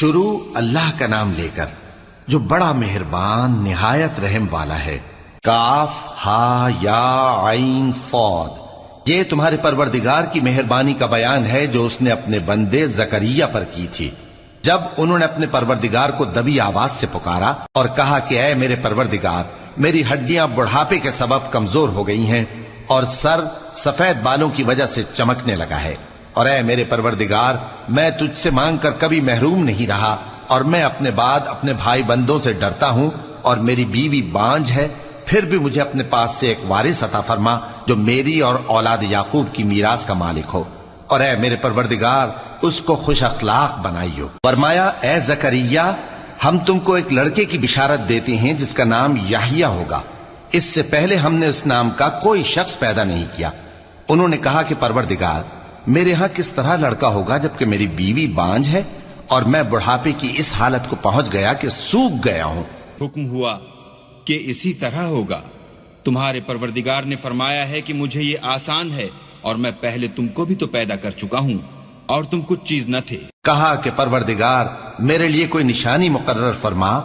شروع اللہ کا نام لے کر جو بڑا مہربان نہایت رحم والا ہے۔ کاف ہا یا عین صاد، یہ تمہارے پروردگار کی مہربانی کا بیان ہے جو اس نے اپنے بندے زکریا پر کی تھی جب انہوں نے اپنے پروردگار کو دبی آواز سے پکارا اور کہا کہ اے میرے پروردگار، میری ہڈیاں بڑھاپے کے سبب کمزور ہو گئی ہیں اور سر سفید بالوں کی وجہ سے چمکنے لگا ہے، اور اے میرے پروردگار، میں تجھ سے مانگ کر کبھی محروم نہیں رہا، اور میں اپنے بعد اپنے بھائی بندوں سے ڈرتا ہوں، اور میری بیوی بانجھ ہے، پھر بھی مجھے اپنے پاس سے ایک وارث عطا فرما جو میری اور اولاد یعقوب کی میراث کا مالک ہو، اور اے میرے پروردگار اس کو خوش اخلاق بنائیو۔ فرمایا اے زکریا، ہم تم کو ایک لڑکے کی بشارت دیتے ہیں جس کا نام یحییٰ ہوگا، اس سے پہلے ہم نے اس نام کا کوئی شخص پیدا نہیں کیا۔ انہوں نے کہا کہ پروردگار، میرے ہاں کس طرح لڑکا ہوگا جبکہ میری بیوی بانجھ ہے اور میں بڑھاپے کی اس حالت کو پہنچ گیا کہ سوکھ گیا ہوں۔ حکم ہوا کہ اسی طرح ہوگا، تمہارے پروردگار نے فرمایا ہے کہ مجھے یہ آسان ہے، اور میں پہلے تم کو بھی تو پیدا کر چکا ہوں اور تم کچھ چیز نہ تھے۔ کہا کہ پروردگار میرے لیے کوئی نشانی مقرر فرما۔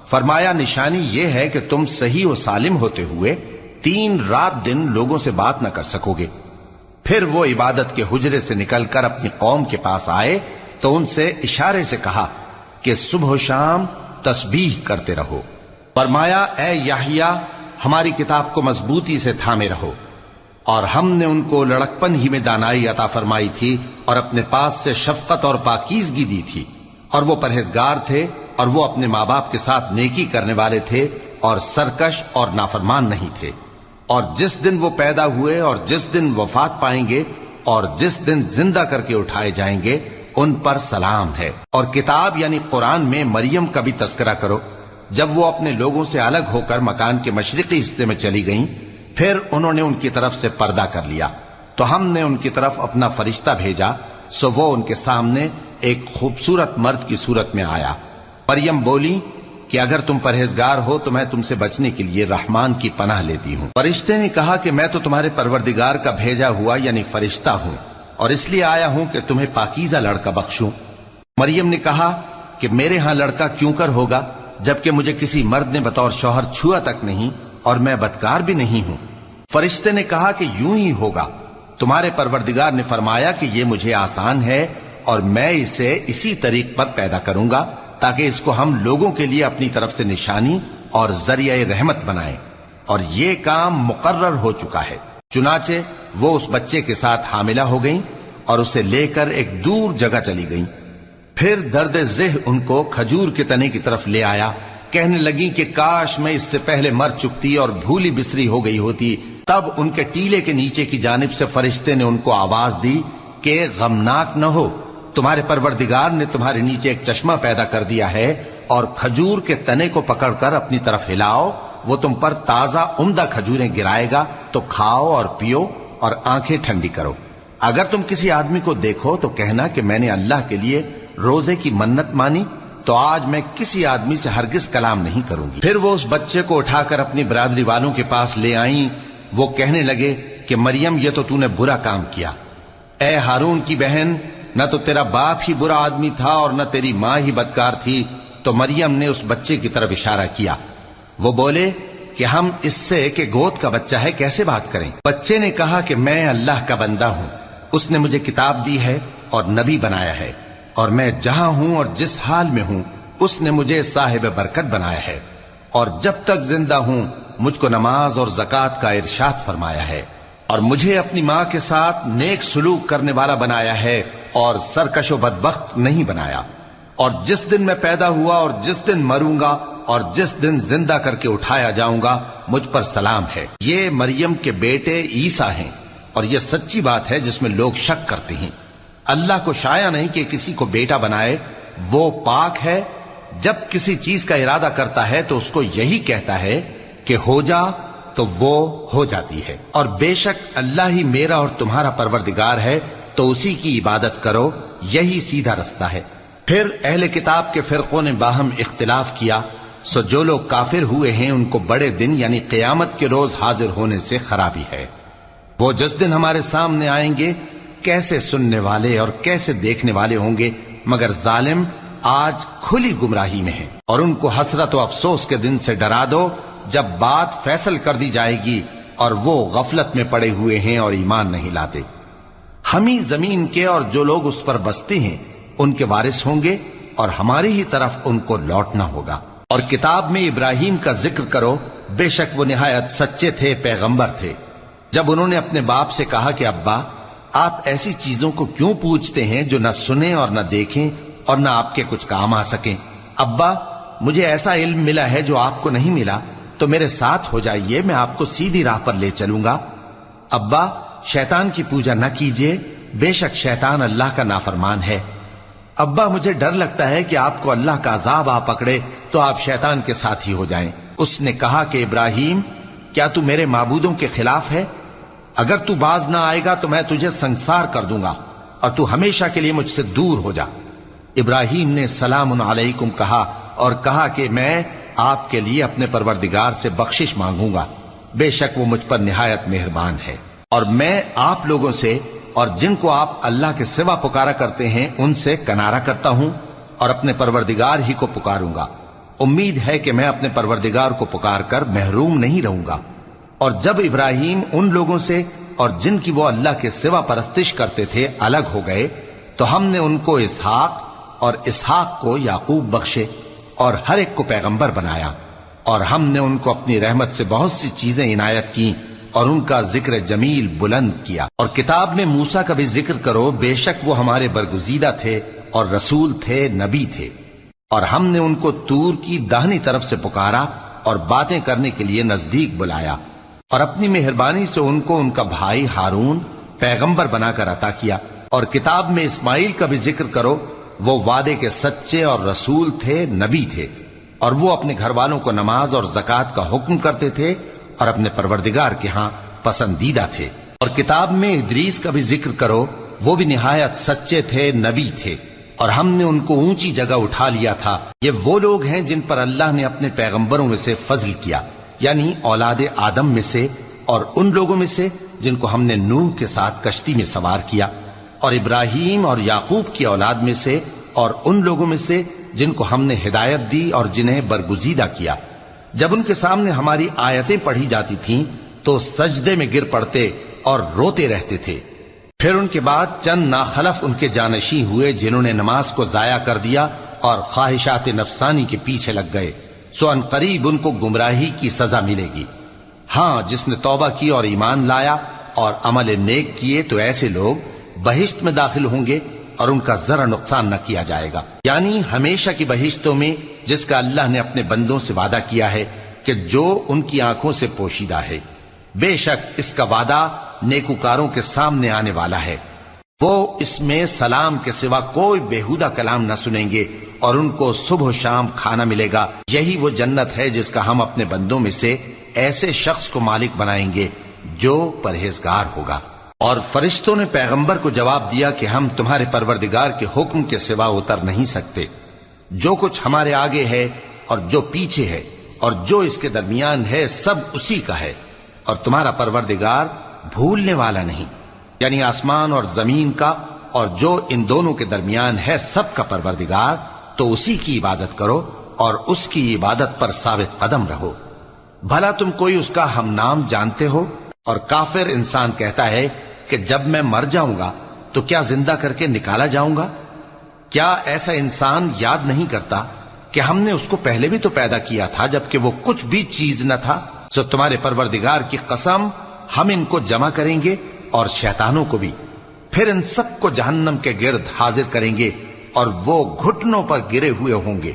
فرمایا نشانی یہ ہے کہ تم صحیح و سالم ہوتے ہوئے 3 رات دن لوگوں سے بات نہ کر سکو گے۔ پھر وہ عبادت کے حجرے سے نکل کر اپنی قوم کے پاس آئے تو ان سے اشارے سے کہا کہ صبح و شام تسبیح کرتے رہو۔ فرمایا اے یحییٰ، ہماری کتاب کو مضبوطی سے تھامے رہو، اور ہم نے ان کو لڑکپن ہی میں دانائی عطا فرمائی تھی اور اپنے پاس سے شفقت اور پاکیزگی دی تھی، اور وہ پرہیزگار تھے اور وہ اپنے ماں باپ کے ساتھ نیکی کرنے والے تھے اور سرکش اور نافرمان نہیں تھے۔ اور جس دن وہ پیدا ہوئے اور جس دن وفات پائیں گے اور جس دن زندہ کر کے اٹھائے جائیں گے ان پر سلام ہے۔ اور کتاب یعنی قرآن میں مریم کا بھی تذکرہ کرو، جب وہ اپنے لوگوں سے الگ ہو کر مکان کے مشرقی حصے میں چلی گئیں، پھر انہوں نے ان کی طرف سے پردہ کر لیا تو ہم نے ان کی طرف اپنا فرشتہ بھیجا، سو وہ ان کے سامنے ایک خوبصورت مرد کی صورت میں آیا۔ مریم بولی کہ اگر تم پرہیزگار ہو تو میں تم سے بچنے کے لیے رحمان کی پناہ لیتی ہوں۔ فرشتے نے کہا کہ میں تو تمہارے پروردگار کا بھیجا ہوا یعنی فرشتہ ہوں، اور اس لیے آیا ہوں کہ تمہیں پاکیزہ لڑکا بخشوں۔ مریم نے کہا کہ میرے ہاں لڑکا کیوں کر ہوگا جبکہ مجھے کسی مرد نے بطور شوہر چھوا تک نہیں اور میں بدکار بھی نہیں ہوں۔ فرشتے نے کہا کہ یوں ہی ہوگا، تمہارے پروردگار نے فرمایا کہ یہ مجھے آسان ہے اور میں اسے اسی طریق پر پیدا کروں گا تاکہ اس کو ہم لوگوں کے لیے اپنی طرف سے نشانی اور ذریعہ رحمت بنائیں، اور یہ کام مقرر ہو چکا ہے۔ چنانچہ وہ اس بچے کے ساتھ حاملہ ہو گئیں اور اسے لے کر ایک دور جگہ چلی گئیں۔ پھر درد ذہ ان کو کھجور کے تنے کی طرف لے آیا، کہنے لگی کہ کاش میں اس سے پہلے مر چکتی اور بھولی بسری ہو گئی ہوتی۔ تب ان کے ٹیلے کے نیچے کی جانب سے فرشتے نے ان کو آواز دی کہ غمناک نہ ہو، تمہارے پروردگار نے تمہارے نیچے ایک چشمہ پیدا کر دیا ہے، اور کھجور کے تنے کو پکڑ کر اپنی طرف ہلاؤ، وہ تم پر تازہ عمدہ کھجوریں گرائے گا، تو کھاؤ اور پیو اور آنکھیں ٹھنڈی کرو۔ اگر تم کسی آدمی کو دیکھو تو کہنا کہ میں نے اللہ کے لیے روزے کی منت مانی، تو آج میں کسی آدمی سے ہرگز کلام نہیں کروں گی۔ پھر وہ اس بچے کو اٹھا کر اپنی برادری والوں کے پاس لے آئیں۔ وہ کہنے لگے کہ مریم یہ تو نے برا کام کیا، اے ہارون کی بہن، نہ تو تیرا باپ ہی برا آدمی تھا اور نہ تیری ماں ہی بدکار تھی۔ تو مریم نے اس بچے کی طرف اشارہ کیا۔ وہ بولے کہ ہم اس سے کہ گود کا بچہ ہے کیسے بات کریں؟ بچے نے کہا کہ میں اللہ کا بندہ ہوں، اس نے مجھے کتاب دی ہے اور نبی بنایا ہے، اور میں جہاں ہوں اور جس حال میں ہوں اس نے مجھے صاحب برکت بنایا ہے، اور جب تک زندہ ہوں مجھ کو نماز اور زکوٰۃ کا ارشاد فرمایا ہے، اور مجھے اپنی ماں کے ساتھ نیک سلوک کرنے والا بنایا ہے اور سرکش و بدبخت نہیں بنایا، اور جس دن میں پیدا ہوا اور جس دن مروں گا اور جس دن زندہ کر کے اٹھایا جاؤں گا مجھ پر سلام ہے۔ یہ مریم کے بیٹے عیسیٰ ہیں، اور یہ سچی بات ہے جس میں لوگ شک کرتے ہیں۔ اللہ کو شایع نہیں کہ کسی کو بیٹا بنائے، وہ پاک ہے، جب کسی چیز کا ارادہ کرتا ہے تو اس کو یہی کہتا ہے کہ ہو جا تو وہ ہو جاتی ہے، اور بے شک اللہ ہی میرا اور تمہارا پروردگار ہے، تو اسی کی عبادت کرو، یہی سیدھا رستہ ہے۔ پھر اہل کتاب کے فرقوں نے باہم اختلاف کیا، سو جو لوگ کافر ہوئے ہیں ان کو بڑے دن یعنی قیامت کے روز حاضر ہونے سے خرابی ہے۔ وہ جس دن ہمارے سامنے آئیں گے کیسے سننے والے اور کیسے دیکھنے والے ہوں گے، مگر ظالم آج کھلی گمراہی میں ہیں، اور ان کو حسرت و افسوس کے دن سے ڈرا دو جب بات فیصل کر دی جائے گی اور وہ غفلت میں پڑے ہوئے ہیں اور ایمان نہیں لاتے۔ ہم ہی زمین کے اور جو لوگ اس پر بستے ہیں ان کے وارث ہوں گے، اور ہماری ہی طرف ان کو لوٹنا ہوگا۔ اور کتاب میں ابراہیم کا ذکر کرو، بے شک وہ نہایت سچے تھے، پیغمبر تھے۔ جب انہوں نے اپنے باپ سے کہا کہ ابا، آپ ایسی چیزوں کو کیوں پوچھتے ہیں جو نہ سنیں اور نہ دیکھیں اور نہ آپ کے کچھ کام آ سکیں؟ ابا، مجھے ایسا علم ملا ہے جو آپ کو نہیں ملا، تو میرے ساتھ ہو جائیے، میں آپ کو سیدھی راہ پر لے چلوں گا۔ ابا، شیطان کی پوجا نہ کیجیے، بے شک شیطان اللہ کا نافرمان ہے۔ ابا، مجھے ڈر لگتا ہے کہ آپ کو اللہ کا عذاب آ پکڑے تو آپ شیطان کے ساتھی ہو جائیں۔ اس نے کہا کہ ابراہیم، کیا تو میرے معبودوں کے خلاف ہے؟ اگر تو باز نہ آئے گا تو میں تجھے سنسار کر دوں گا اور تو ہمیشہ کے لیے مجھ سے دور ہو جا۔ ابراہیم نے سلام علیکم کہا اور کہا کہ میں آپ کے لیے اپنے پروردگار سے بخشش مانگوں گا، بے شک وہ مجھ پر نہایت مہربان ہے۔ اور میں آپ لوگوں سے اور جن کو آپ اللہ کے سوا پکارا کرتے ہیں ان سے کنارہ کرتا ہوں اور اپنے پروردگار ہی کو پکاروں گا۔ امید ہے کہ میں اپنے پروردگار کو پکار کر محروم نہیں رہوں گا۔ اور جب ابراہیم ان لوگوں سے اور جن کی وہ اللہ کے سوا پرستش کرتے تھے الگ ہو گئے تو ہم نے ان کو اسحاق اور اسحاق کو یعقوب بخشے اور ہر ایک کو پیغمبر بنایا، اور ہم نے ان کو اپنی رحمت سے بہت سی چیزیں عنایت کی اور ان کا ذکر جمیل بلند کیا۔ اور کتاب میں موسیٰ کا بھی ذکر کرو، بے شک وہ ہمارے برگزیدہ تھے اور رسول تھے، نبی تھے، اور ہم نے ان کو طور کی داہنی طرف سے پکارا اور باتیں کرنے کے لیے نزدیک بلایا، اور اپنی مہربانی سے ان کو ان کا بھائی ہارون پیغمبر بنا کر عطا کیا۔ اور کتاب میں اسماعیل کا بھی ذکر کرو، وہ وعدے کے سچے اور رسول تھے، نبی تھے، اور وہ اپنے گھر والوں کو نماز اور زکوٰۃ کا حکم کرتے تھے اور اپنے پروردگار کے ہاں پسندیدہ تھے۔ اور کتاب میں ادریس کا بھی ذکر کرو، وہ بھی نہایت سچے تھے، نبی تھے، اور ہم نے ان کو اونچی جگہ اٹھا لیا تھا۔ یہ وہ لوگ ہیں جن پر اللہ نے اپنے پیغمبروں میں سے فضل کیا، یعنی اولاد آدم میں سے، اور ان لوگوں میں سے جن کو ہم نے نوح کے ساتھ کشتی میں سوار کیا، اور ابراہیم اور یعقوب کی اولاد میں سے، اور ان لوگوں میں سے جن کو ہم نے ہدایت دی اور جنہیں برگزیدہ کیا۔ جب ان کے سامنے ہماری آیتیں پڑھی جاتی تھیں تو سجدے میں گر پڑتے اور روتے رہتے تھے۔ پھر ان کے بعد چند ناخلف ان کے جانشین ہوئے جنہوں نے نماز کو ضائع کر دیا اور خواہشات نفسانی کے پیچھے لگ گئے، سو ان قریب ان کو گمراہی کی سزا ملے گی۔ ہاں، جس نے توبہ کی اور ایمان لایا اور عمل نیک کیے تو ایسے لوگ بہشت میں داخل ہوں گے اور ان کا ذرا نقصان نہ کیا جائے گا، یعنی ہمیشہ کی بہشتوں میں جس کا اللہ نے اپنے بندوں سے وعدہ کیا ہے کہ جو ان کی آنکھوں سے پوشیدہ ہے۔ بے شک اس کا وعدہ نیکوکاروں کے سامنے آنے والا ہے، وہ اس میں سلام کے سوا کوئی بیہودہ کلام نہ سنیں گے اور ان کو صبح و شام کھانا ملے گا۔ یہی وہ جنت ہے جس کا ہم اپنے بندوں میں سے ایسے شخص کو مالک بنائیں گے جو پرہیزگار ہوگا۔ اور فرشتوں نے پیغمبر کو جواب دیا کہ ہم تمہارے پروردگار کے حکم کے سوا اتر نہیں سکتے، جو کچھ ہمارے آگے ہے اور جو پیچھے ہے اور جو اس کے درمیان ہے سب اسی کا ہے، اور تمہارا پروردگار بھولنے والا نہیں، یعنی آسمان اور زمین کا اور جو ان دونوں کے درمیان ہے سب کا پروردگار، تو اسی کی عبادت کرو اور اس کی عبادت پر ثابت قدم رہو۔ بھلا تم کوئی اس کا ہم نام جانتے ہو؟ اور کافر انسان کہتا ہے کہ جب میں مر جاؤں گا تو کیا زندہ کر کے نکالا جاؤں گا؟ کیا ایسا انسان یاد نہیں کرتا کہ ہم نے اس کو پہلے بھی تو پیدا کیا تھا جبکہ وہ کچھ بھی چیز نہ تھا؟ سو تمہارے پروردگار کی قسم، ہم ان کو جمع کریں گے اور شیطانوں کو بھی، پھر ان سب کو جہنم کے گرد حاضر کریں گے اور وہ گھٹنوں پر گرے ہوئے ہوں گے۔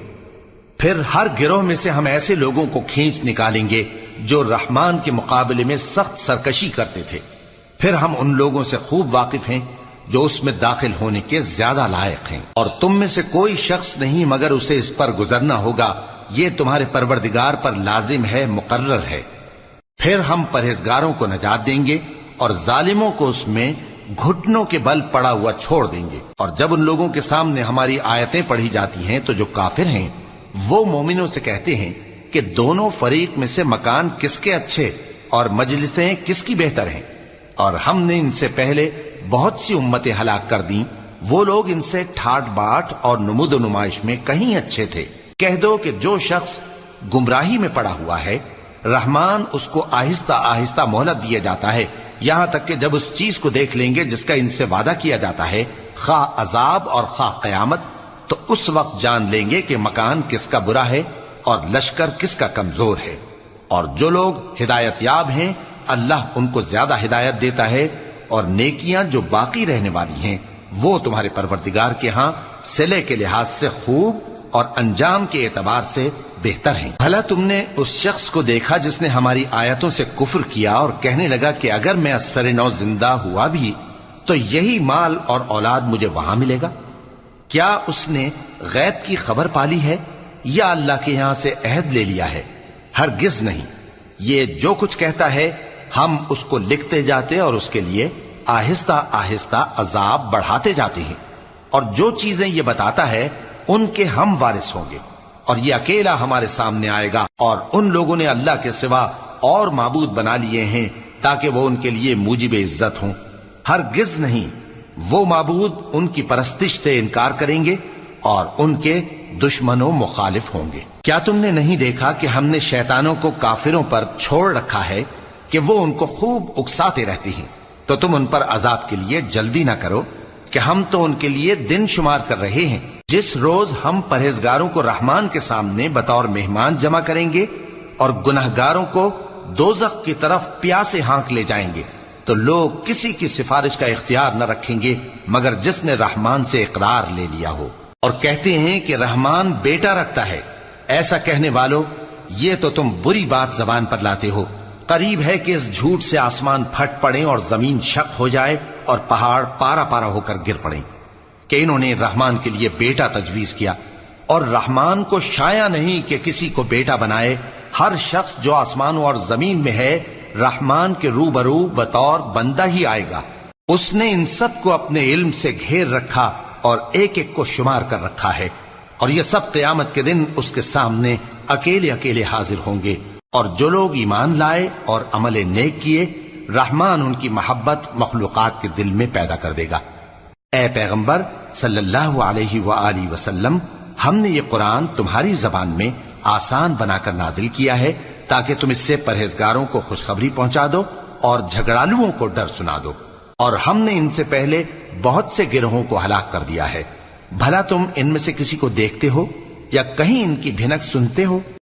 پھر ہر گروہ میں سے ہم ایسے لوگوں کو کھینچ نکالیں گے جو رحمان کے مقابلے میں سخت سرکشی کرتے تھے، پھر ہم ان لوگوں سے خوب واقف ہیں جو اس میں داخل ہونے کے زیادہ لائق ہیں، اور تم میں سے کوئی شخص نہیں مگر اسے اس پر گزرنا ہوگا، یہ تمہارے پروردگار پر لازم ہے، مقرر ہے۔ پھر ہم پرہیزگاروں کو نجات دیں گے اور ظالموں کو اس میں گھٹنوں کے بل پڑا ہوا چھوڑ دیں گے۔ اور جب ان لوگوں کے سامنے ہماری آیتیں پڑھی جاتی ہیں تو جو کافر ہیں وہ مومنوں سے کہتے ہیں کہ دونوں فریق میں سے مکان کس کے اچھے اور مجلسیں کس کی بہتر ہیں، اور ہم نے ان سے پہلے بہت سی امتیں ہلاک کر دیں وہ لوگ ان سے ٹھاٹ باٹ اور نمود و نمائش میں کہیں اچھے تھے۔ کہہ دو کہ جو شخص گمراہی میں پڑا ہوا ہے، رحمان اس کو آہستہ آہستہ مہلت دیا جاتا ہے، یہاں تک کہ جب اس چیز کو دیکھ لیں گے جس کا ان سے وعدہ کیا جاتا ہے، خواہ عذاب اور خواہ قیامت، تو اس وقت جان لیں گے کہ مکان کس کا برا ہے اور لشکر کس کا کمزور ہے۔ اور جو لوگ ہدایت یاب ہیں، اللہ ان کو زیادہ ہدایت دیتا ہے، اور نیکیاں جو باقی رہنے والی ہیں وہ تمہارے پروردگار کے ہاں صلے کے لحاظ سے خوب اور انجام کے اعتبار سے بہتر ہیں۔ بھلا تم نے اس شخص کو دیکھا جس نے ہماری آیتوں سے کفر کیا اور کہنے لگا کہ اگر میں اثر نو زندہ ہوا بھی تو یہی مال اور اولاد مجھے وہاں ملے گا؟ کیا اس نے غیب کی خبر پالی ہے یا اللہ کے یہاں سے عہد لے لیا ہے؟ ہرگز نہیں، یہ جو کچھ کہتا ہے ہم اس کو لکھتے جاتے اور اس کے لیے آہستہ آہستہ عذاب بڑھاتے جاتے ہیں، اور جو چیزیں یہ بتاتا ہے ان کے ہم وارث ہوں گے، اور یہ اکیلا ہمارے سامنے آئے گا۔ اور ان لوگوں نے اللہ کے سوا اور معبود بنا لیے ہیں تاکہ وہ ان کے لیے موجب عزت ہوں۔ ہرگز نہیں، وہ معبود ان کی پرستش سے انکار کریں گے اور ان کے دشمن و مخالف ہوں گے۔ کیا تم نے نہیں دیکھا کہ ہم نے شیطانوں کو کافروں پر چھوڑ رکھا ہے کہ وہ ان کو خوب اکساتے رہتی ہیں؟ تو تم ان پر عذاب کے لیے جلدی نہ کرو کہ ہم تو ان کے لیے دن شمار کر رہے ہیں۔ جس روز ہم پرہیزگاروں کو رحمان کے سامنے بطور مہمان جمع کریں گے اور گنہگاروں کو دوزخ کی طرف پیاسے ہانک لے جائیں گے، تو لوگ کسی کی سفارش کا اختیار نہ رکھیں گے مگر جس نے رحمان سے اقرار لے لیا ہو۔ اور کہتے ہیں کہ رحمان بیٹا رکھتا ہے۔ ایسا کہنے والوں، یہ تو تم بری بات زبان پر لاتے ہو۔ قریب ہے کہ اس جھوٹ سے آسمان پھٹ پڑیں اور زمین شق ہو جائے اور پہاڑ پارا پارا ہو کر گر پڑیں کہ انہوں نے رحمان کے لیے بیٹا تجویز کیا، اور رحمان کو شایع نہیں کہ کسی کو بیٹا بنائے۔ ہر شخص جو آسمانوں اور زمین میں ہے رحمان کے روبرو بطور بندہ ہی آئے گا۔ اس نے ان سب کو اپنے علم سے گھیر رکھا اور ایک ایک کو شمار کر رکھا ہے، اور یہ سب قیامت کے دن اس کے سامنے اکیلے اکیلے حاضر ہوں گے۔ اور جو لوگ ایمان لائے اور عمل نیک کیے، رحمان ان کی محبت مخلوقات کے دل میں پیدا کر دے گا۔ اے پیغمبر صلی اللہ علیہ وآلہ وسلم، ہم نے یہ قرآن تمہاری زبان میں آسان بنا کر نازل کیا ہے تاکہ تم اس سے پرہیزگاروں کو خوشخبری پہنچا دو اور جھگڑالوؤں کو ڈر سنا دو۔ اور ہم نے ان سے پہلے بہت سے گروہوں کو ہلاک کر دیا ہے۔ بھلا تم ان میں سے کسی کو دیکھتے ہو یا کہیں ان کی بھنک سنتے ہو؟